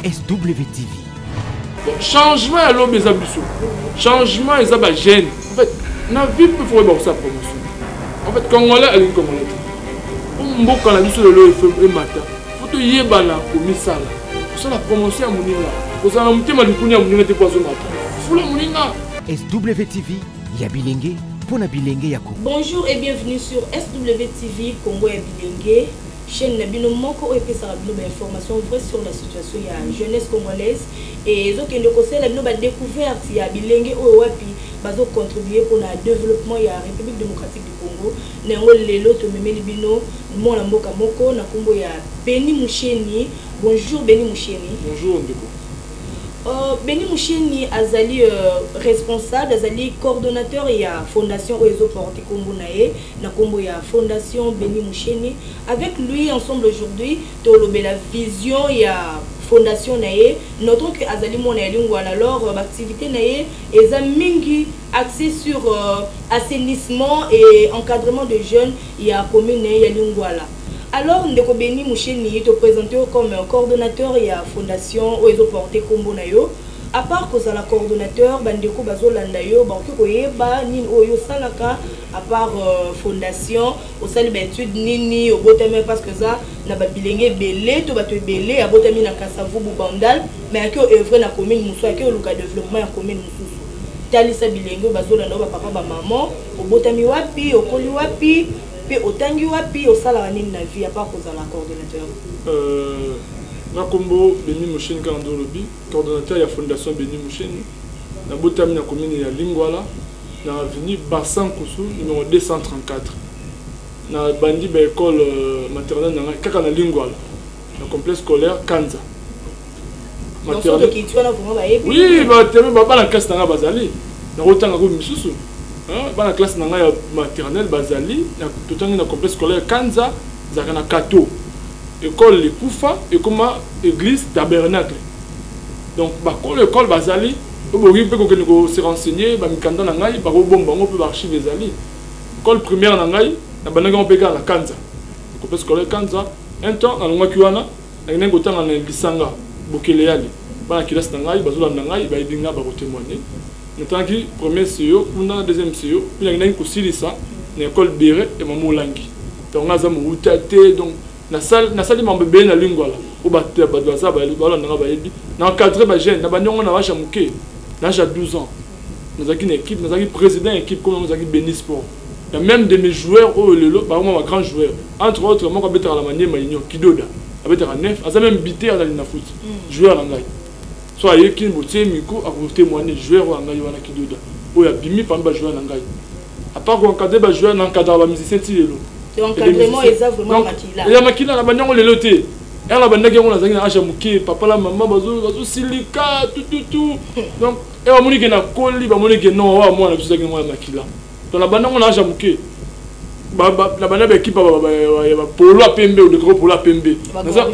SWTV. Bon, changement à l'homme des abus. Changement ils ont gêne. En fait, na vie peut faire sa promotion. En fait, Congolais elle est Congolais. Mboka la biso le fait matin. Faut te yebana comme ça là. C'est la promotion à moninga. Vous avez un petit mal de counia moninga te poisson matin. Faut la moninga. SWTV ya bilenge pona bilenge yako. Bonjour et bienvenue sur SWTV Congo ya bilenge. Chaîne Nabino Moko et information vraie sur la situation de la jeunesse congolaise et ce qui est la découverte il y a bilenge au wapi bazo contribuer pour le développement de la République démocratique du Congo nengo lelo to memeli bino mona mboka moko na kombo ya Beni Moucheni. Bonjour Beni Moucheni. Bonjour Ndeko. Beni Moucheni azali responsable, azali coordonnateur ya fondation Oezo Porte Kombo nae na kombo ya fondation Beni Moucheni. Avec lui ensemble aujourd'hui tolobe la vision ya fondation nae notons que azali mona lingwala alors l'activité nae eza mingi axée sur assainissement et encadrement de jeunes ya commune ya lingwala. Alors, Ndeko Beni Moucheni te présenter comme coordonnateur et à fondation Oezo Porte Kombo Nayo. À part que la coordonnateur, Bandeko Bazo Landayo, Banko Yeba, Nin Oyo Salaka, à part fondation, au sein de l'étude Nini, au Botame, parce que ça, n'a pas bilengé belé, tout va te belé, à Botame na Kassavou Bandal, mais à qui œuvre na commune Moussou, à qui le cas développement à commune Moussou. Talisa Bilengo, Bazo Landayo, papa, maman, au Botame Wapi, au Koli Wapi. Et au tangi wapi au salarié na vie à part cause à la coordonnateur na kombo Beni Moucheni kando lobi coordonnateur ya fondation Beni Moucheni na botami na commune ya Lingwala na avenue Bassan Koussou numéro 234 na bandi ba école maternelle na kaka na Lingwala na complexe scolaire Kanza maternelle qui tu as vraiment ba yebi oui ba teme ba na classe na bazali na rotanga ko misusu dans la classe maternelle Bazali, tout le complexe scolaire Kanza, Zakana Kato, école Les Koufa et comme église tabernacle. Donc, l'école Bazali, on peut se renseigner, Mikanda Nangai, on peut archiver Bazali. L'école primaire Nangai, on peut la Kanza. Le complexe scolaire Kanza, un temps, on a Kiwana, on a temps en Lisanga, Bokeleali. Dans la classe Nangai, Bazola Nangai, il va témoigner. Tant que premier CEO, on a deuxième CEO, puis il y a une ça, une école Béré et Mamou Langi. Donc on a ça donc na salle de bébé na lingua là, au battre badoisa balon na bayebi, na encadrer ba jeune, na banyo na wacha muke, na j'ai 12 ans. Nous avons une équipe, nous avons président équipe comme nous avons Beni Sport. Il y a même de mes joueurs au lelo, par moi grand joueur. Entre autres, moi quand à la manière Malignon, Kidoda, avec à neuf, a même bité à la foot. Joueur en soit il y a qui miko à vous témoigner joueur en gagne wana kidoda o ya bimi pamba joueur en gagne à part qu'on encadrer ba joueur en cadre ba musicien ti lelo donc encadrement eza vraiment makila ya makila na banyango lelo te ya la bandaki on azangi na acha muke papa la maman bazo silika tout donc et ba moni ke na koli ba moni ke non wa moi na biso ki moi makila donc la banyango na acha muke la banane équipe polo à PMB ou de gros polo à PMB.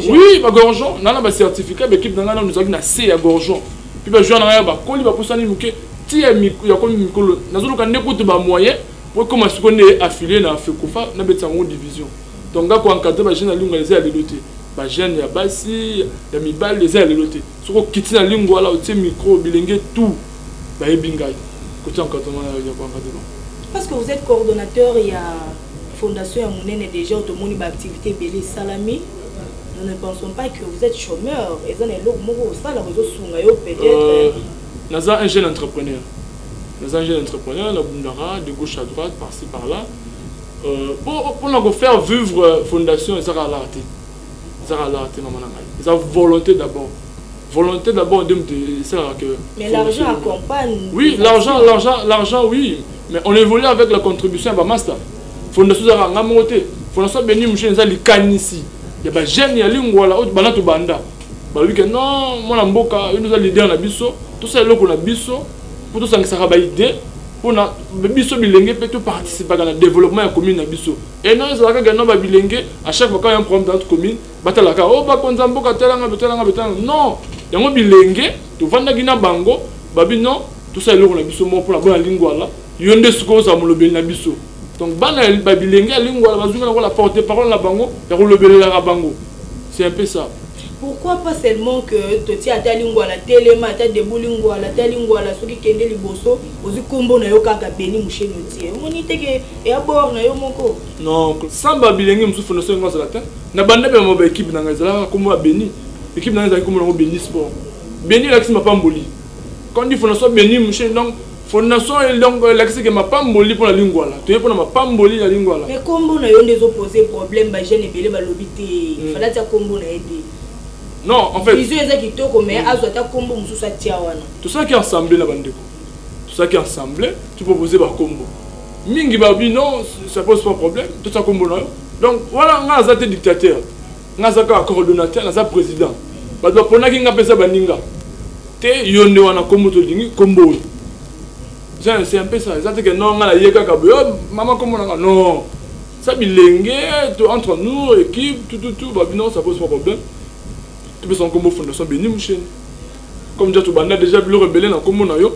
Oui, ba gorgeon, na ba certificat équipe na nous a na C à gorgeon. Puis ba jouer na ba koli ba poussani muke ti ya comme mikolo. Na zolo ka n'écoute ba moyen pour comment ce qu'on est affilié na Fekofa na betsa en division. Donc ga ko encadrer ba jeune na linga les a leloté. Ba jeune ya basi ya mibal les a leloté. Soko kiti na lingo wala o micro bilenge tout. Ba ebingai. Côté encadrement ya ko encadrement. Parce que vous êtes coordonnateur, il y a fondation à Mounene déjà tout le monde activité Bélé Salami. Nous ne pensons pas que vous êtes chômeur. Et ça n'est pas ça la réseau Sungayo peut-être. Nous avons un jeune entrepreneur. Nous avons un jeune entrepreneur, la Bundara, de gauche à droite, par-ci par-là. Pour nous faire vivre la fondation, ils ont l'arrêté. Ils ont l'arrêté, ils ont volonté d'abord. Volonté d'abord de ça que. Mais l'argent accompagne. Oui, l'argent, oui. Mais on évolue avec la contribution à Bamasta. Fondation Zara Ngamote, Fondation Beni Moucheni Zali Kanisi. Il y a des jeunes, il y a des gens qui sont banda. Bah que non, moi Mboka, nous avons l'idée na biso, tout ça est là qu'on a biso, pour tout ça que ça va idée, pour na biso bilenge peut participer à le développement de la commune na biso. Et non, ça va gagner ba bilenge à chaque fois qu'il y a un problème dans notre commune, batalaka oh ba konza Mboka telanga non, il y a un bilenge, tu vas na gina bango, babi non, tout ça est là qu'on a biso pour la bonne lingua là. Yonde suko za mulobeli na biso donc bana babilenge lingwa bazunga na la porte parole na bango ya kolobeli la bango c'est un peu ça Pourquoi pas seulement que tu as ta lingua la télé, ma ta debout lingua la ta lingua la ce qui kende liboso, ozu kombo na yo kaka Béni Moucheni tie. Moni teke e abord na yo moko. Non, samba bilingue musu fondation ngwa zalata. Na banda be mo ba équipe na ngazala kombo ya Béni. Équipe na ngazala kombo na Béni Sport. Béni la kisima pamboli. Quand dit fondation Béni Moucheni donc fondation et donc la kisike ma pamboli pour la lingua la. Tu pour na ma pamboli la lingua la. Mais kombo na yo ndezo poser problème ba jeune ebele ba lobité. Fala ta kombo na aider. Non, en fait. Tout ça qui est assemblé là, tout ça qui est assemblé, tu peux poser par combo. Mingi babi non, ça pose pas de problème. Tout ça combo là. Donc voilà, on a un dictateur, on a un coordonnateur, on a un président. Parce que pour nous qui appelle ça baninga, te yonde wana combo to dingi combo. C'est un peu ça. C'est que non, on a yeka kabu, maman combo non. Ça bilingue entre nous, équipe, tout, babi non, ça pose pas de problème. Tu peux son combo fondation Béni Moucheni. Comme déjà tu as déjà vu le rebelle dans combo na yo.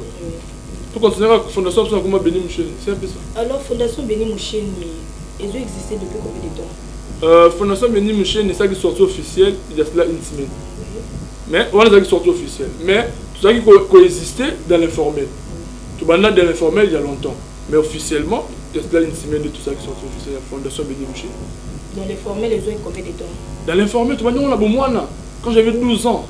Tu continuer à fondation sur combo Béni Moucheni. C'est un peu ça. Alors fondation Béni Moucheni, ils ont existé depuis combien de temps? Fondation Béni Moucheni, c'est ça qui est sorti officiel il y a cela une semaine. Mais voilà ça qui est sorti officiel. Mais tout ça qui coexistait dans l'informel. Tu as dans l'informel il y a longtemps. Mais officiellement, il y a cela une semaine de tout ça qui est sorti officiel la fondation Béni Moucheni. Dans l'informel, ils ont combien de temps? Dans l'informel, tu vas dire on a besoin là. Quand j'avais 12 ans.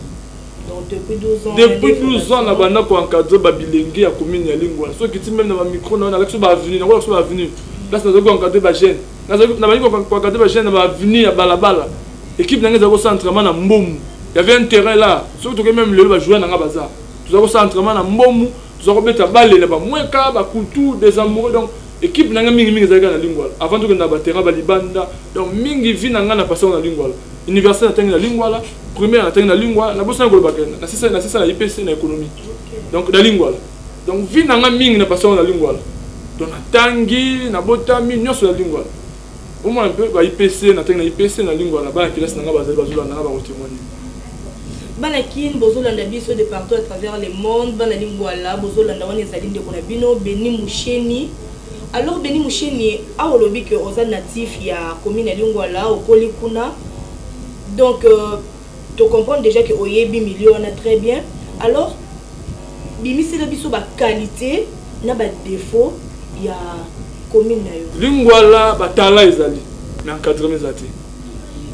Donc depuis 12 ans. Depuis 12 ans, on a encadré Babilengue à commune ya lingua. Ceux qui même dans ma micro, on a l'action avenue, on a avenue. Là, c'est nous encadré ba jeune. On a encadré ba jeune à avenue à Balabala. Équipe n'a pas de entraînement à Mbom. Il y avait un terrain là. Surtout que même le va jouer dans bazar. Tout ça entraînement à Mbom, tout ça mettre à balle là-bas. Moins ka ba coutou des amoureux donc équipe n'a mingi zaka na lingua. Avant tout que na ba terrain ba libanda. Donc mingi vi na na passer na lingua. Université na lingua là. Première na lingua na bossa ngolo bakena na sisa na IPC na économie donc na lingua donc vi na nga mingi na passion na lingua donc na tangi na botami nyoso na lingua au moins un peu ba IPC na IPC na lingua la ba kilasi na nga bazali bazula na ba témoigner bana kin bozolanda biso de partout à travers le monde bana lingua la bozolanda wana ezali ndeko na bino Béni Moucheni. Alors Béni Moucheni a olobi que oza natif ya commune ya lingua la okoli kuna donc tu comprends déjà que Oyebi milieu on a très bien. Alors, bimisi la biso ba qualité na ba défaut ya commune na yo. Lingua la ba tala ezali na encadrement zati.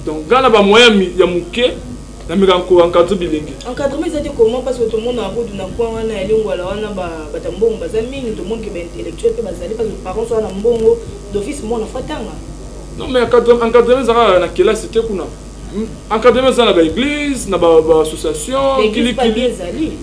Donc gala ba moyen ya muke na mikanko encadrer bilingue. Encadrement zati comment parce que tout le monde a route na kwa wana ya lingua la wana ba tambongo bazami tout le monde qui est intellectuel pe bazali parce que les parents sont na mbongo d'office mo na fatanga. Non mais encadrement zara na kela c'était kuna. Encadrement dans l'église, dans l'association,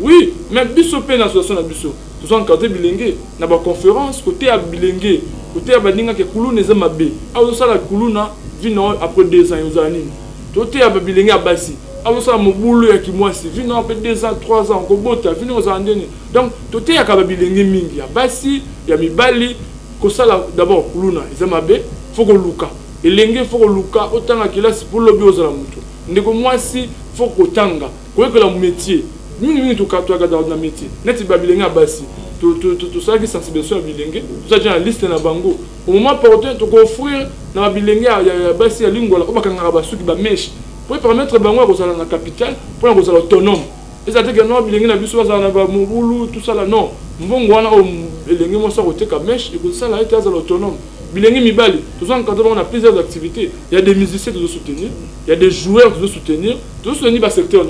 oui, mais biso pe na association na biso. Nous sommes encadrés bilingue, dans la conférence côté à bilingue, côté à badinga ke kulu neza mabe. A zo sala kulu na vino après 2 ans yozani. Côté à bilingue à basi. A zo sala mobulu ya kimwasi vino après 2 ans, 3 ans ko bota vino ozandeni. Donc côté ya ka bilingue mingi ya basi, ya mibali ko sala d'abord kulu na neza mabe, faut ko luka. Et l'engé faut luka autant qu'il a pour le bio de la moto. Ndeko moi si faut kotanga ko que le métier. Mingi to ka to ga dans le métier. Net babilenga basi. Tout ça qui sensibilisation à bilingue. Tout ça journaliste na bango. Au moment opportun to offrir na bilingue ya basi ya lingua ko bakanga basu ki ba mesh. Pour permettre bango ko sala na capitale pour ko sala autonome. Et ça dit que non bilingue na biso za na ba mubulu tout ça là non. Mbongo wana o elenge mo sa ko te ka mesh et ko sala été autonome. Bilingue Mibali, tout ça on a plusieurs activités. Il y a des musiciens qui doivent soutenir, il y a des joueurs qui doivent soutenir, tu dois soutenir le secteur.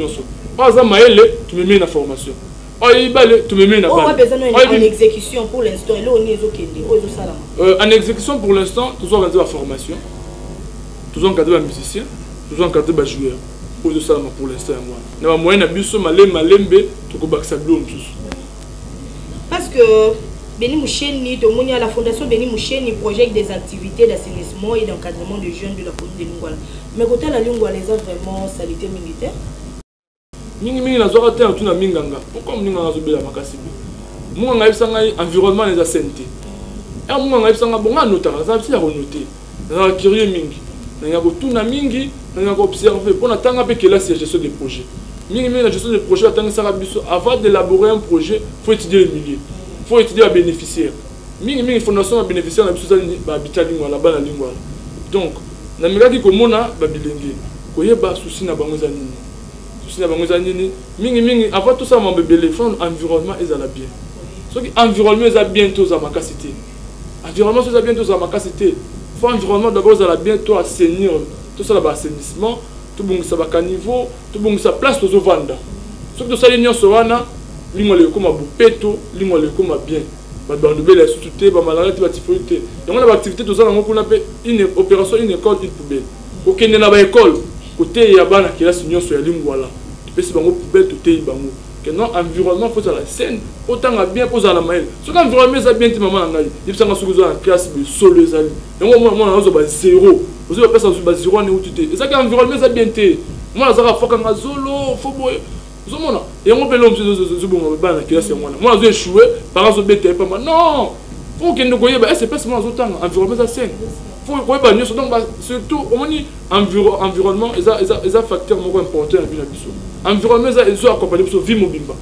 Par exemple, Maëlle, tu me mets une formation. Oh, Ibale, tu me mets une formation. On a besoin en exécution pour l'instant. En exécution pour l'instant, tu dois organiser la formation, tu dois encadrer les musiciens, tu dois encadrer les joueurs. Pour l'instant, moi. Dans le moyen de malembe, tu dois back ça blonde. Parce que Béni Moucheni, la fondation Béni Moucheni projette des activités d'assainissement et d'encadrement des jeunes de la commune de Lingouala. Mais côté la Lingouala, les a vraiment salité militaire. Mingi na zoka te tuna minganga. Pourquoi minganga zo bela makasi? Munganga ibsanga environnement les santé. Et munganga ibsanga bonga notara, ça si ya noter. Na curieux mingi. Na ko tuna mingi, na ko observer pour na tanga pe que là c'est gestion des projets. Mingi la gestion des projets attendre ça biso avant d'élaborer un projet, faut étudier le milieu. Faut étudier les bénéficiaires. Mingi fondation bénéficiaire na biso ça ba habitat Lingouala ba na Lingouala. Donc na migaki ko mona ba bilenge. Ko yeba souci na bango za nini. souci na bango zanini mingi avant tout ça mon bébé les fonds environnement ils ala bien ce qui environnement ils a bientôt za makasité environnement ils a bientôt za makasité faut environnement d'abord ils ala bientôt assainir tout ça là assainissement tout bon ça va niveau tout bon ça place aux vendre ce que ça l'union soana lingole comme bupeto lingole comme bien ba bandobela sous-té ba maladie ba typhoïde donc on a activité tout ça on a fait une opération une école une poubelle OK na ba école côté ya bana qui la signon sur la lingwala tu peux se bango poubelle tout té bango que non environnement faut ça la scène autant bien pour ça la mail ce qu'environnement ça bien ti maman ngai il ça nga en classe de solo ezali donc moi on a ba zéro vous avez pas ça ba zéro ne uti té ça qu'environnement ça bien té moi ça va foka nga zolo faut boy zomona et on peut l'homme zo bon bana qui la c'est moi je échoué par exemple bête pas non faut que nous goye ba c'est pas seulement autant environnement ça scène faut ba nyos donc surtout on dit environnement ils a facteur important dans la biso environnement ils ont accompagné pour vie mobimba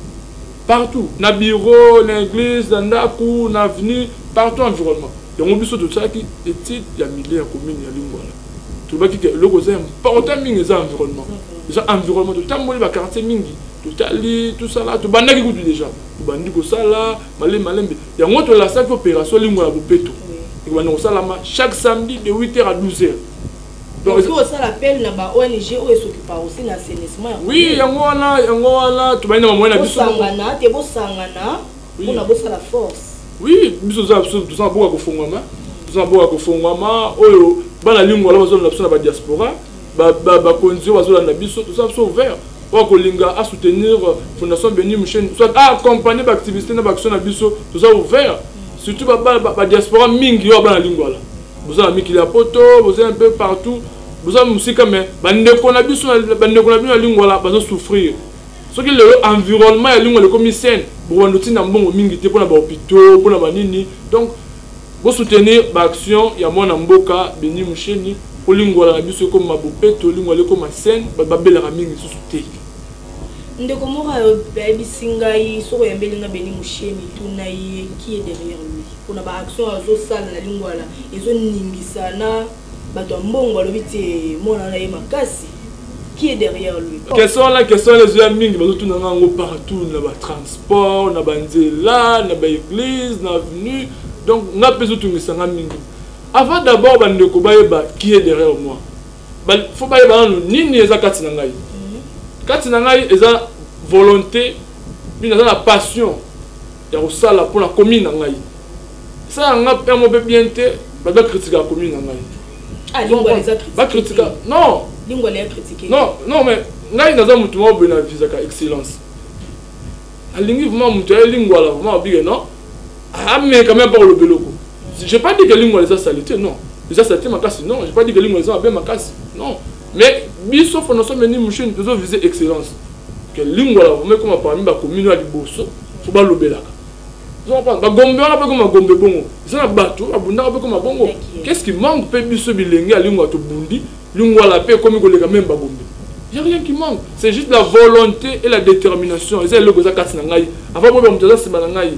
partout na bureau na église na ndaku na avenue partout environnement et on biso de ça qui étude ya milieu commune ya lingwala tout ba qui le cause important mingi les environnement les environnement tout temps ba quartier mingi tout ça là tout bandaki kutu déjà tout bandi ko sala malembe ya ngoto la salle opération lingwala bopeto et on salama chaque samedi de 8h à 12h. Donc ça l'appel na ba ONG ou s'occupe aussi na assainissement. Oui, yangoana tu ba ina mwa na biso. Sangana te bo sangana pour na bossa la force. Oui, biso za tout ça boka ko fongwama. Tout ça boka ko fongwama oyo bana lingwala bazo na biso na ba diaspora ba konzi bazo na biso tout ça ouvert. Pour kolinga à soutenir Fondation Béni Mouchen soit à accompagner l'activité na action na biso tout ça ouvert. Surtout la diaspora mingi yo bana lingwala vous avez mis qu'il y a poto vous avez un peu partout vous avez aussi comme bande ko na biso na lingwala bazo souffrir ce qui le environnement ya lingwala comme scène pour ndoti na mbongo mingi te pour na ba hôpitaux pour na banini donc vous soutenir l'action ya mwana mboka Béni Moucheni pour lingwala na biso comme mabopeto lingwala comme scène ba belera mingi souté ndeko mora baby singai soko ya mbelinga Béni Moucheni tunaye qui est derrière lui pour na ba action azo sala na lingwala ezo ningisa na bato mbongo lobiti mona na ye makasi qui est derrière lui quels sont les amis qui bazo tuna ngo partout na ba transport na ba nzela na ba église na avenue donc na peso tungisa nga mingi avant d'abord bandeko bayeba qui est derrière moi faut bayeba nini eza kati na ngai kati na ngai eza volonté puis na passion ya kosala pour la commune na ngai ça nga pe mo be bien te ba critiquer la commune na ngai ah lingwa les critiquer ba critiquer non lingwa les critiquer non mais ngai naza mutu mo be na visa ka excellence alingi vraiment mutu ya lingwa la vraiment bien non ah mais quand même pas le beloko j'ai pas dit que lingwa les a salité non les a salité makasi non j'ai pas dit que lingwa les a bien makasi non mais biso Fondation Béni Moucheni nous viser excellence que lingwala vous mettez comme parmi ba commune à liboso faut ba lobelaka ils pas ba gombe on a pas comme gombe bongo ils ont bateau abunda pas comme bongo qu'est-ce qui manque pe biso bilenge à lingwa to bundi lingwala pe comme ko lega même ba gombe il y a rien qui manque c'est juste la volonté et la détermination ils le goza katina ngai avant moi mutaza sima ngai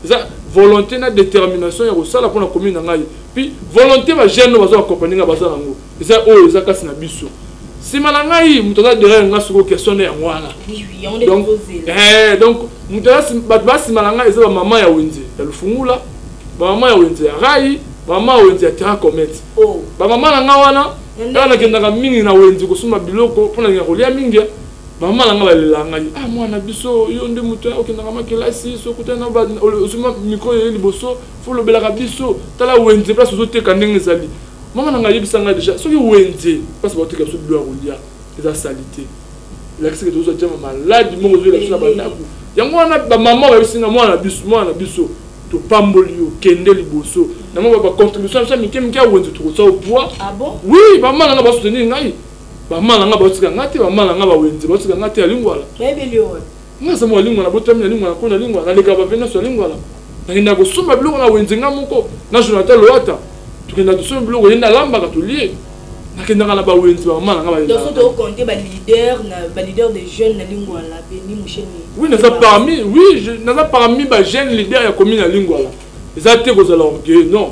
ça volonté na détermination ya kosala pour la commune na ngai puis volonté ba jeune bazo accompagner nga baza nango ça o za katina biso sima na ngai mutaza derrière nga soko question ya ngwana oui on est posé donc mutaza ba sima na ngai za maman ya wenze ya lufungula ba maman ya wenze ya rai ba maman ya wenze ya terra commet ba maman na nga wana kana kendaka mingi na wenze kosuma biloko pona ya kolia mingi maman na nga balela ngai ah mwana biso yo nde mutu okendaka makilasi sokutana ba osuma micro ya liboso fo lobelaka biso tala wenze place ozoteka ndenge ezali maman na nga yebisa ngai déjà soki wenze place baoteka biso bilo ya kolia eza salite elakisi ke tozo jama maladi mongo ozoyela biso na bandako yango wana bamama bayebisi nga mwana biso topamboli yo kende liboso nango bacontribution biso mike mike ya wenze tokosala poids oui bamama na nga basoutenir ngai bamala nga baotika ngati bamala nga bawenze baotika ngati ya lingwala ebeliyo nga sa mo lingwala botami na lingwala ko na lingwala leka ba vena so lingwala nakenda ko sumba biloko na wenze nga moko na Jonathan Loata tukenda to sumba biloko yenda lamba ka tulie nakenda na ba wenze bamala nga ba donc so to compter ba leader des jeunes na lingwala Béni Moucheni oui naza parmi ba jeunes leaders ya commune na lingwala ezate ko zala orgueil non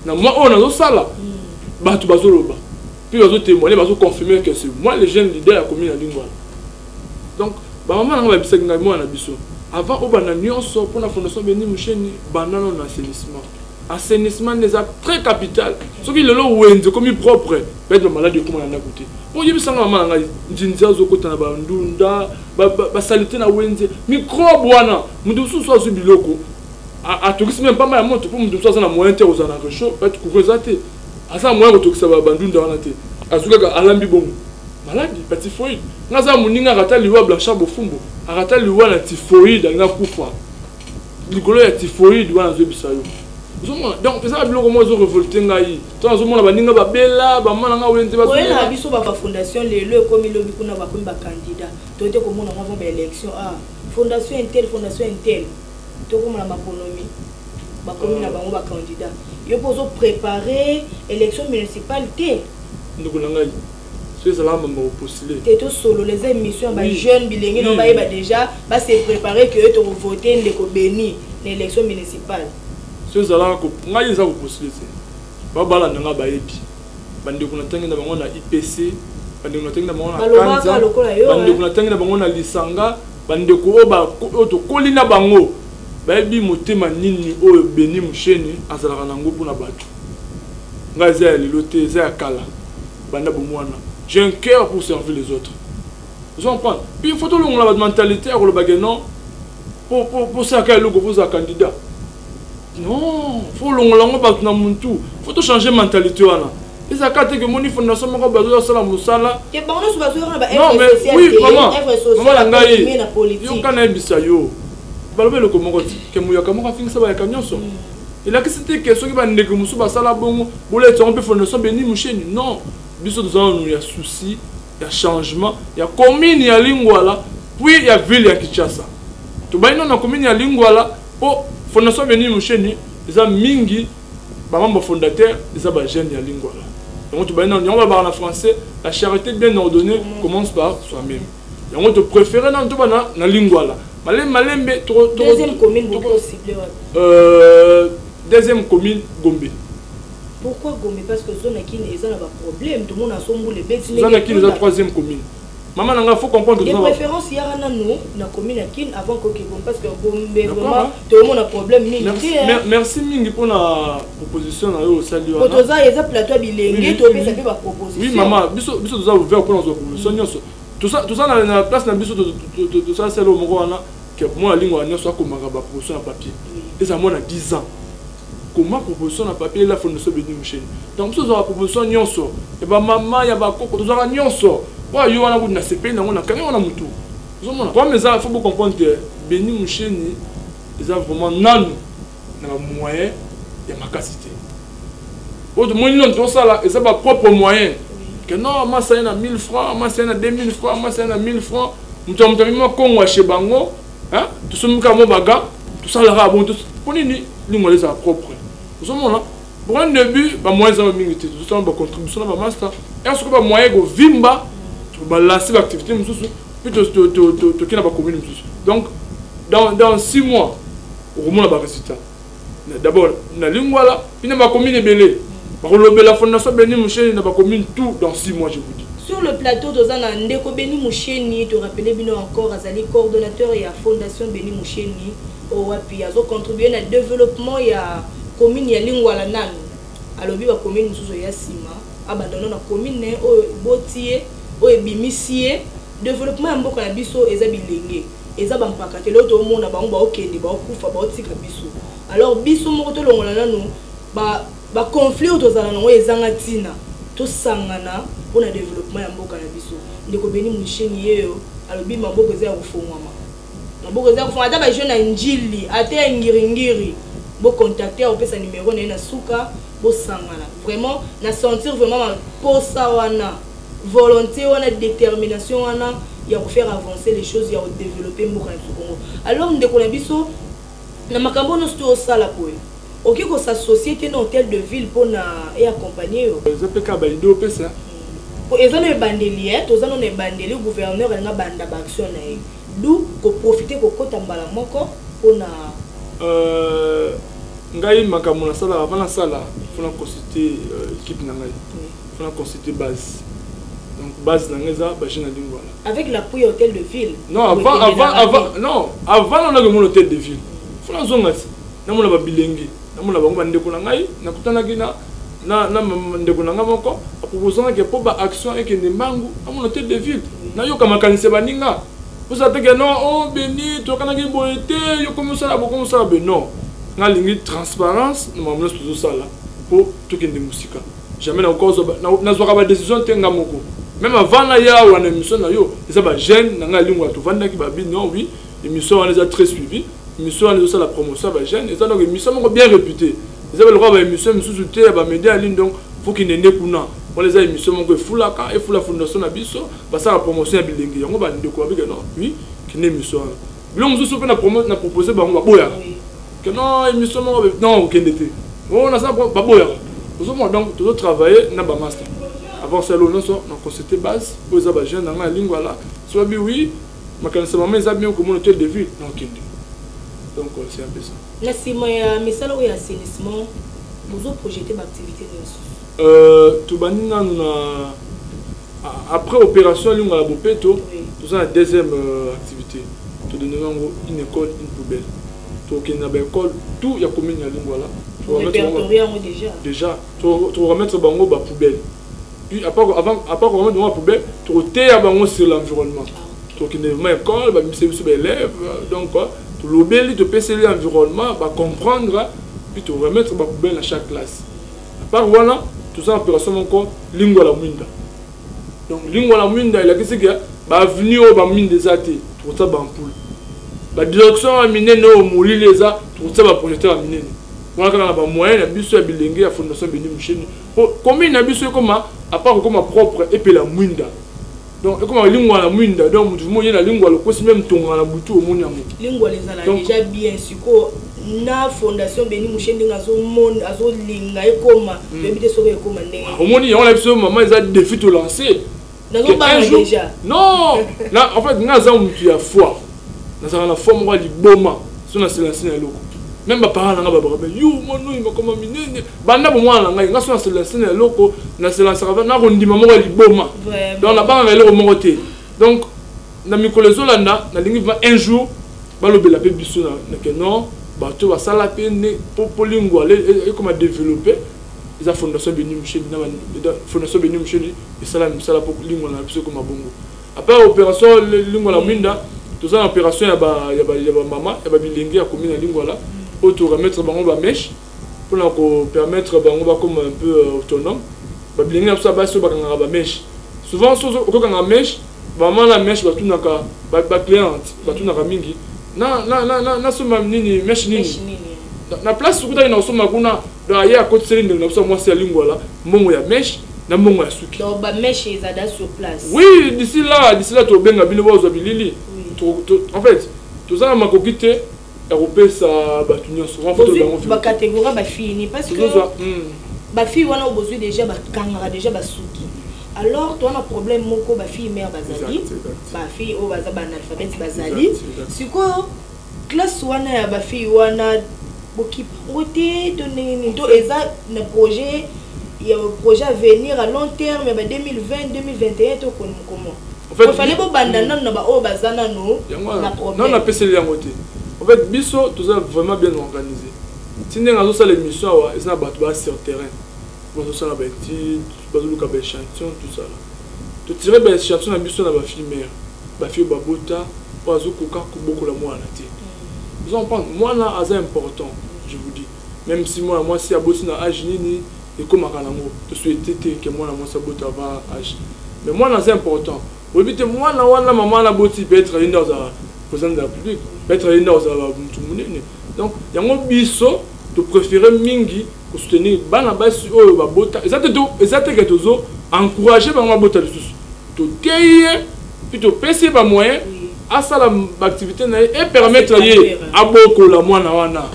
na moi on nazo sala batu bazoloba puis ils ont témoigné, ils ont confirmé que c'est moi le jeune leader de la commune à Lingwala. Donc maman nanga babisa ngai mwana biso avant au bana nyonso pour la fondation Béni Moucheni banano na assainissement des très capital ce qui le lo wenze comme propre peut-être malade comme on a côté pour yebisa maman nanga njinza zo kota na bandunda ba salité na wenze microbe wana mundu so so biloko a tokisi même pas mal moto pour mundu so na moyen te ozana que chaud peut couvrir te asa moyen tokisa ba bandunda wana te azuka alambi bongo malade typhoïde ngaza muninga rata liwa blanchard bofumbo arata liwa na typhoïde nga kufa likolo ya typhoïde wana zo bisayo donc ça biloko mo zo révolter ngai to zo mona baninga babela ba mona nga wente ba na biso ba fondation le comme lobi kuna ba komba candidat to te ko mona avant ba élection fondation intel to ko mona makonomi ba komi na bango ba candidat yo pozo préparer élection municipale te ndoko ngai c'est ça là maman postuler te solo les émissions ba jeunes bilingue no ba déjà ba se préparer que to voter ndeko Béni l'élection municipale. C'est ça là que ngai za ko postuler ba bala nanga ba yebi bande ko na tangi na bango na IPC bande ko na tangi na bango na Kanza bande ko na tangi na bango na Lisanga bande ko ba to kolina bango ba yebi motema nini o Béni Moucheni azalaka nango pour na bato ngai za lilote za kala banda bomwana. J'ai un cœur pour servir les autres. Vous comprenez? Puis il faut tout le monde la mentalité pour le bagnon pour ça qu'elle vous a candidat. Non, faut le monde pas na muntu. Faut tout changer mentalité wana. Et ça quand que moni fondation moko bazo sala musala. Que bango so bazo na ba non mais oui maman. Maman ngai. Na politique. Yo kana ebisa yo. Balobe le komoko ke muyaka moko finisa ba yakanyonso. Il a que c'était que ceux qui va ndeke musu basala bongo, boule to on peut fondation Béni Moucheni. Non. Biso il y a souci, il y a changement, il y a commune ya Lingwala, puis il y a ville ya Kinshasa. To baino na commune ya Lingwala, po fondation Béni Moucheni, ils ont mingi ba membre fondateur, ils ont ba jeune ya Lingwala. Donc to baino on va parler en français, la charité bien ordonnée commence par soi-même. Et on te préférer dans to bana na Lingwala. Malembe deuxième commune beaucoup ciblé. Deuxième commune Gombe. Pourquoi Gombe? Parce que zone qui n'est pas problème, tout le monde a son bout les bêtes. Zone qui est la troisième commune. Maman, il faut comprendre que les préférences, il y a nous, la commune à Kin avant que Gombe, parce que Gombe, vraiment, tout le monde a problème. Merci Mingi pour la proposition. Pour tout ça, il y a plateau bilingue, tout le monde a proposition. Oui, maman, biso nous a ouvert pour notre proposition. Tout ça dans la place na biso tout ça c'est le moment que moi la ligne on soit comme ma proposition en papier. Et ça moi a 10 ans. Comment proposition en papier la fondation Béni Moucheni. Donc ça la proposition nyonso. Et ba maman ya ba koko tout ça nyonso. Wa yo wana na CP na on a quand on a mutu. Vous comprenez? Comme ça il faut comprendre que Béni Moucheni ils ont vraiment nanu na moyen ya makasité. Autre moyen non ça là ils ont ba propre moyen. Que non, moi ça y a 1000 francs, moi ça y a 2000 francs, moi ça y a 1000 francs. Nous sommes tellement cons à chez Bango, hein? Tout ça nous comme baga, tout ça là bon tout. Pour nous les ça propre. Nous sommes là. Pour un début, bah moins ça minute, tout ça ba contribution ba master. Et on se ba moyen go vimba, tu ba lancer l'activité nous puis tu qui n'a pas commune nous. Donc dans 6 mois, au moins la résultat. D'abord, na lingua là, puis na ba commune belé. La fondation Béni Moucheni n'a pas commune tout dans 6 mois, je vous dis. Sur le plateau d'Ozana Ndeko Béni Moucheni, tu rappelles bien encore Azali coordonnateur et la fondation Béni Moucheni au Wapi. Azo contribué au développement et à commune ya Lingwala Nanu. Alors bi ba commune mususu ya Sima, abandonné na commune o Botier, o Ebimisie, développement ya mboka na biso eza bilenge. Eza ba mpakate loto mona bango ba okende ba okufa ba otika biso. Alors biso moko to longola nanu ba conflit autour nango ezanga tina to sangana pour le développement ya mboka na biso ndeko Béni Moucheni yeyo alobi maboko za kufungwama maboko za kufungwa ata ba jeune njili ate ngiringiri bo contacter au pesa numéro na suka bo sangana vraiment na sentir vraiment posa wana volonté wana détermination wana ya ko faire avancer les choses ya développer mboka na Congo. Alors ndeko na biso na makambo no sto sala poe. Ok, que sa société dans hôtel de ville pour et accompagner. Je peux pas balider au PC. Pour les gens bandelier, tous gens bandelier gouverneur et na banda action na. D'où ko profiter ko kota mbala moko pour na ngai makamu na sala avant la sala, faut consulter équipe na ngai. Faut consulter base. Donc base nangeza ba jeune lingua là. Avec l'appui hôtel de ville. Non, avant on a le hôtel de ville. Fona zongati. Na mona ba bilengi. Na mona bango ba ndeko na ngai, na kutana kina na ndeko na nga moko, proposant que pour ba action et que ndembangu, na mona hôtel de ville. Na yo kama kanise baninga. Vous savez que non, oh béni, to kana ki boité, yo comme ça ben non. Na lingi transparence, na mamna tout ça là pour tout que musika. Jamais na cause na zo ba décision tenga moko. Même avant la ya ou en émission na yo, ça ba jeune na nga lingwa to vanda ki ba bi non oui, émission on les a très suivi. Émission on les a la promotion ba jeune et ça donc émission bien réputée. Ils avaient le droit à émission monsieur soutien ba média en ligne donc faut qu'il n'ait kuna. On les a émission mon que fulaka et fula fondation na biso ba ça la promotion ya bilengi yango ba ndeko abi que non oui qui n'est émission. Bilo mususu pe na promotion na proposer ba boya. Que non émission non kendete. On a ça ba boya. Donc tout travailler na ba master. Avant ça l'on a constaté base pour les abajens dans la lingua là. Soit oui, ma connaissance maman ils ont comme hôtel de ville non kindi. Donc c'est un peu ça. Merci moi message ou assainissement vous avez projeté l'activité tout banina après opération lingua la bopeto tout ça la deuxième activité tout donner une école une poubelle. Tout qu'il y a une école tout il y a commune la lingua là. Déjà tu remettre bango ba poubelle. Puis à part remettre dans la poubelle, tu remettre sur l'environnement. Tu remettre dans l'école, tu remettre élèves, donc tu l'obéis, tu peux l'environnement, comprendre, puis tu remettre la poubelle à chaque classe. À part voilà, tout ça opération encore lingua la muinda. Donc lingua la muinda, il y a que c'est que avenue au mine des athées, tu remettre en poule. La direction a miné no mourir les a, tu remettre la projecteur à miner. Voilà quand on a moyen, la biso a bilingue la fondation Béni Moucheni. Combien na biso comme à part comme propre et puis la muinda. Donc comme la lingua la muinda, donc vous voyez la lingua le aussi même ton la butu au monde. Lingua les ala déjà bien suko na fondation Béni Moucheni ngazo monde azo linga e koma bébé so e koma ndenge. Au monde on a biso maman ils a défi te lancer. Nazo pas déjà. Non, là en fait ngazo mutu ya foi. Na la forme wa liboma, so na silencé na loko. Même mes parents n'ont pas dit yo moi non il m'a comme minene banda bo moi nga nga so se na loko na se lancer na rondi maman wa liboma donc la banque elle est remontée donc na mikolo zolanda na lingi va un jour ba lobela pe biso na que non ba to ba sala pe ne pour lingua et comment développer les fondation Béni Moucheni na fondation Béni Moucheni et ça pour lingua na biso comme bongo après opération lingua la minda tout ça opération ya ba maman ya ba bilingi ya commune lingua là pour remettre bango ba mèche pour permettre bango ba comme un peu autonome ba bilinga ça ba so ba kanga ba mèche souvent so ko kanga mèche vraiment la mèche ba tunaka ba cliente ba tunaka mingi na so ma nini mèche nini na place ko ta ina so ma kuna da ya ko tseli na so mo se lingua là mbongo ya mèche na mbongo ya suki donc ba mèche ezada sur place oui d'ici là to benga bino ba zo bilili en fait tout ça ma kokite européen ça batunyo souvent photo bango ba catégorie ba fini parce que ba fille wana besoin déjà ba kangara déjà ba suki alors toi on a problème moko ba fille mère bazali ba fille o baza ba analphabète bazali siko classe wana ya ba fille wana boki proté donner to eza na projet il y a un projet à venir à long terme ba 2020 2021 to comment en fait il fallait bo bandana na ba o bazana no na problème non na pc yango te. En fait, biso, tout ça vraiment bien organisé. Si nous avons fait l'émission, ils ont battu sur le terrain. Nous avons fait des études, nous avons fait des échantillons, tout ça. Tu tirais des échantillons dans biso, dans la fille mère. La fille Babota, nous avons fait beaucoup de mois. Nous avons fait moi, c'est important, je vous dis. Même si moi, si à Boti, na âge nini, et comme à Kanamo, tu souhaitais que moi, si à Boti, avant âge. Mais moi, c'est important. Vous évitez, moi, maman, la Boti peut être une dans la président de la République. Peut-être une dans la donc il y a un biso de préférer mingi pour soutenir bana basi o ba bota exactement que tozo encourager ba bota de sous to teye puis to pese ba moyen à ça l'activité et permettre yé aboko la mwana wana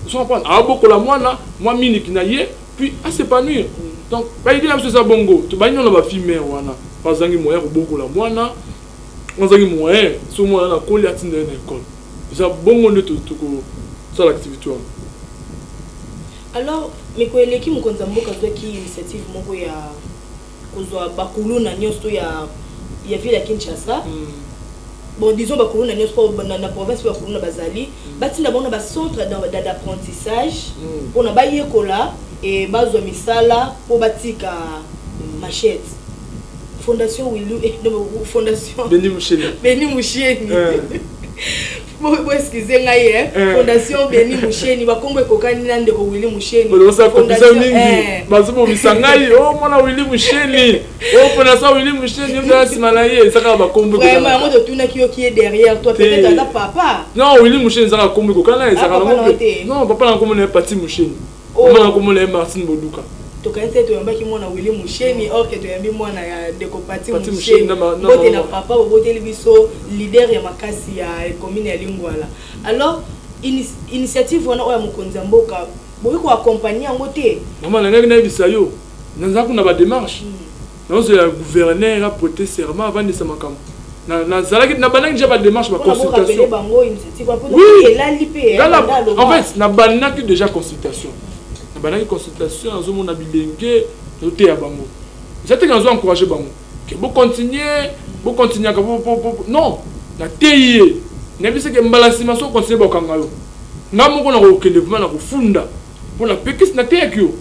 vous comprenez aboko la mwana moi mini ki na yé puis à s'épanouir donc ba idée am ça bongo to ba nyona ba filmer wana pas zangi moyen ko boko la mwana on zangi moyen so moi na koli atinde na école ça bon de tout ça l'activité. Alors mais quoi l'équipe mon konzambo ka qui initiative moko ya kozwa bakulu na nyonso ya ville ya Kinshasa. Bon, disons bakulu na nyonso na province bakulu na bazali batinda bona ba centre d'apprentissage pour na bayekola et bazwa misala pour batika machette. Fondation Fondation Beni Moucheni. Bon, excusez moi, Fondation Beni Moucheni, ba kombo kokani na ndeko Willy Moucheni. Fondation mingi. Bazumo bisangai, oh mona Willy Moucheni. Oh Fondation Willy Moucheni, nda simalaye, saka ba kombo kokana. Vraiment, moi de tout na qui est derrière toi, peut-être ta papa. Non, Willy Moucheni saka kombo kokana, saka non, papa na kombo na Pati Moucheni. Papa na kombo na Martin Boduka. To quand tu es qui mona Willy Moucheni, or que tu es mona ya ndeko Pati Moucheni. Bote na papa, bote le biso leader ya makasi ya commune ya Lingwala. Alors initiative wana oya mukonza mboka boyi ko accompagner yango te. Maman na ngaki na bisayo. Nanza kuna ba démarche. Non c'est le gouverneur a prêté serment avant de se makam. Na zalaki na banaki déjà ba démarche ba consultation. Oui. En fait, na banaki déjà consultation. Na banaki consultation azo mona bilenge noté ya bango. J'étais quand on encourager bango. Que vous continuez ka non, na TIE. Na bisa ke mbalasima so continuer ba kangayo. Na moko na ko kende vraiment na ko funda. Pour la pekis na TIE kyo.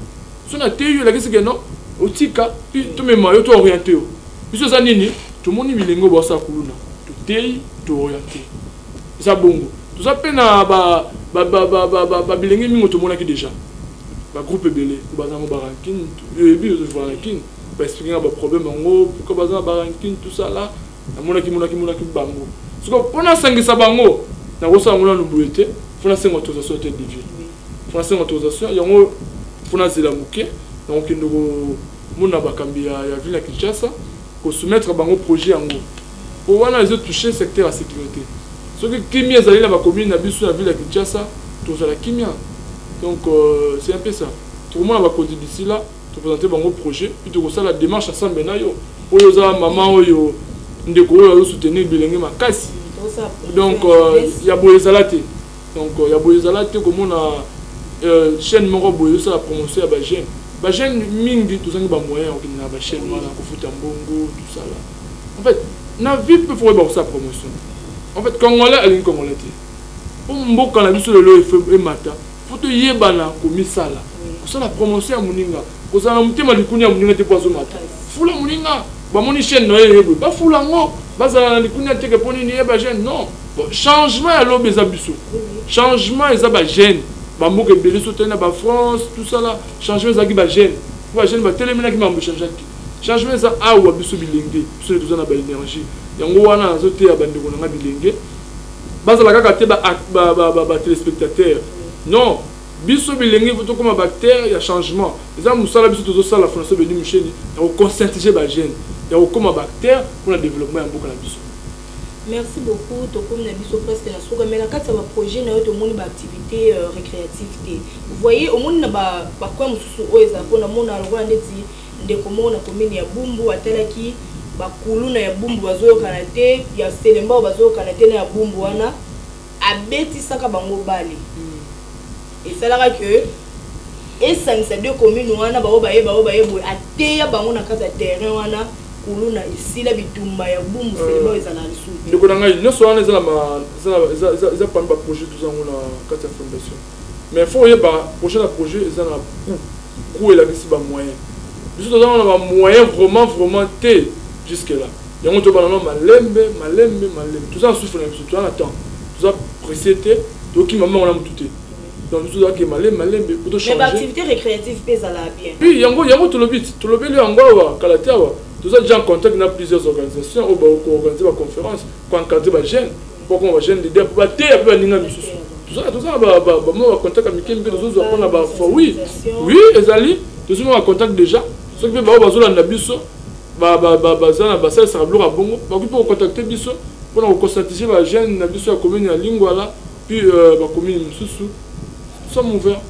So na TIE la kisi ke non, otika puis to me mayo to orienté yo. Biso za nini? Tout monde bilingo ba sa kuluna. To TIE to orienté. Ça bongo. Tout ça pe na ba bilingi mingo to mona ki déjà. Ba groupe belé, ba za mo barankin, et puis je vois rankin. Ba expliquer ba problème ngo, pourquoi ba za barankin tout ça là. Na mona ki bango. Parce que pour na sangisa bango, na ko sa ngona lubuete, faut na senga autorisation de vie. Faut na senga autorisation, yango faut na zela muke, donc ndoko mona bakambi ya ville ya Kinshasa ko soumettre bango projet yango. Pour wana les autres toucher secteur à sécurité. Ce que kimia zali na ba commune na biso na ville ya Kinshasa, to za la kimia. Donc c'est un peu ça. Tout le monde va conduire d'ici là, te présenter bango projet, puis tu reçois la démarche ensemble na yo. Oyo za maman oyo ndeko oyo soutenir bilenge makasi. Donc il y a boye zalate. Donc il y a boye zalate comme on a chaîne moko boye ça la promotion ya ba jeune. Ba jeune mingi tout ça ba moyen on na ba chaîne wana ko futa mbongo tout ça là. En fait, na vie peut faire ba sa promotion. En fait congolais ali congolais. Pour mboka na biso lelo e mata. Faut te yebana komi sala. Ça la promotion ya muninga. Ko ça na mutema likuni ya muninga te pozo mata. Fula muninga. Ba moni chaîne no yebo. Ba fula ngo. Ba za na likuni te ke poni ni yeba jeune non. Bon, changement ya lobe za biso. Changement eza ba jeune. Ba mboka ebele so tena ba France tout ça là. Changement za ki ba jeune. Ba jeune ba telemina ki mambo changer. Changement za awa biso bilenge. Biso tout ça na ba énergie. Yango wana na zo te ya bandeko na bilenge. Ba za la kaka te ba téléspectateurs. Non, biso bilingi faut comme bactère il y a changement. Les hommes ça la biso tout ça la Fondation Beni Moucheni, il faut conscientiser ba jeune. Il y a comme bactère pour le développement en beaucoup la biso. Merci beaucoup to comme na biso presque na soka mais la carte ça va projet na yo moni ba activité récréative. Vous voyez au monde na ba kwa mususu oza pona mona alwa ndeti ndeko mona commune ya Bumbu atelaki ba kuluna ya Bumbu bazo kanate ya Selemba bazo kanate na ya Bumbu wana abeti saka bango bali. Et c'est là que et ça c'est deux communes wana ba obaye ateya bango na kata terrain wana kuluna ici la bitumba ya Bumbu Selemba ezana lisu. Ndeko nanga nyonso wana za pamba projet tout ça na kata fondation. Mais faut yeba projet na projet ezana coût et la bisi ba moyen. Biso to na ba moyen vraiment té jusque là. Yango to banana malembe. Tout ça souffle na biso to na temps. Tout ça précédé donc maman on a tout. Donc tout ça qui est malin pour te changer. Mais l'activité récréative pèse à la bien. Oui, yango tout le but le yango kalatia wa. Tout ça déjà en contact dans plusieurs organisations au organiser la conférence pour encadrer les jeunes pour qu'on va jeunes leader pour battre peu ninga biso. Tout ça moi contact avec quelqu'un d'autres autres on a oui ezali tout ça on contact déjà ceux qui ba bazola na biso ba ça sera bloqué bongo ba pour contacter biso pour conscientiser les jeunes na biso ya commune ya Lingwala puis la commune Msusu. Nous sommes ouverts.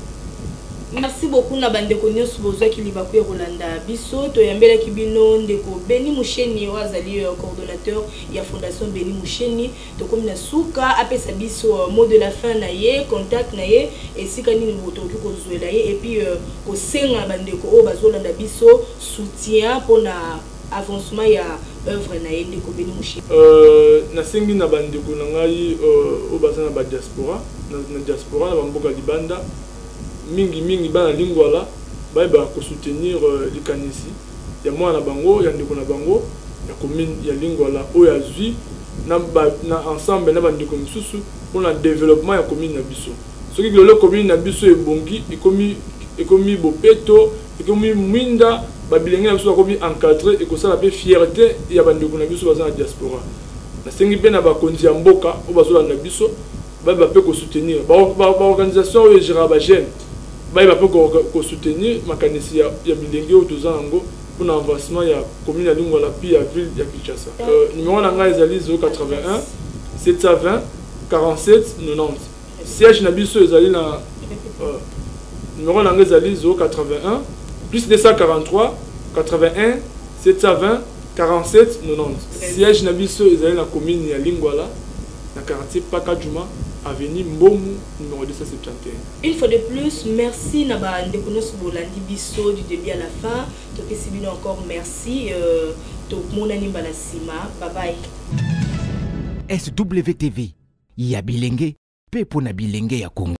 Merci beaucoup na bandeko nyonso bozwa ki liba ko Rolanda biso to yambela ki bino ndeko Beni Musheni wazali coordonnateur ya fondation Beni Musheni to comme na suka apesa biso mot de la fin na ye contact na ye esika nini moto ko zuela ye et puis ko senga bandeko o bazolanda biso soutien pour na avancement ya œuvre na ye ndeko Beni Musheni na sengi na bandeko na ngai o bazana ba diaspora na diaspora na bamboka libanda mingi bana lingwala ba ko soutenir likanisi ya mwana bango ya ndeko na bango ya commune ya lingwala o ya zui na ensemble na bandeko misusu pour le développement ya commune na biso soki le commune na biso ebongi ekomi bopeto ekomi mwinda ba bilenge na biso ekomi encadré et ko sala pe fierté ya bandeko na biso bazana diaspora na sengi pe na ba konzi ya mboka o bazola na biso ba pe ko soutenir ba organisation o gérera ba jeune ba peut ko soutenir makanisi ya bilenge o tozango pour l'avancement ya commune ya Lingwala puis ya ville ya Kinshasa. Numéro na ngai ezali 081 720 47 90. Siège na biso ezali na numéro na ngai ezali 081 plus 243 81 720 47 90. Siège na biso ezali na commune ya Lingwala na quartier Pakajuma avenue Mbomu numéro 271. Une fois de plus, merci Naba Ndekonos Bolandi Bisso du début à la fin. Topi Sibino encore merci. Mon anime Balasima. Bye bye. SWTV. Ya bilenge, pe pona bilenge ya Congo.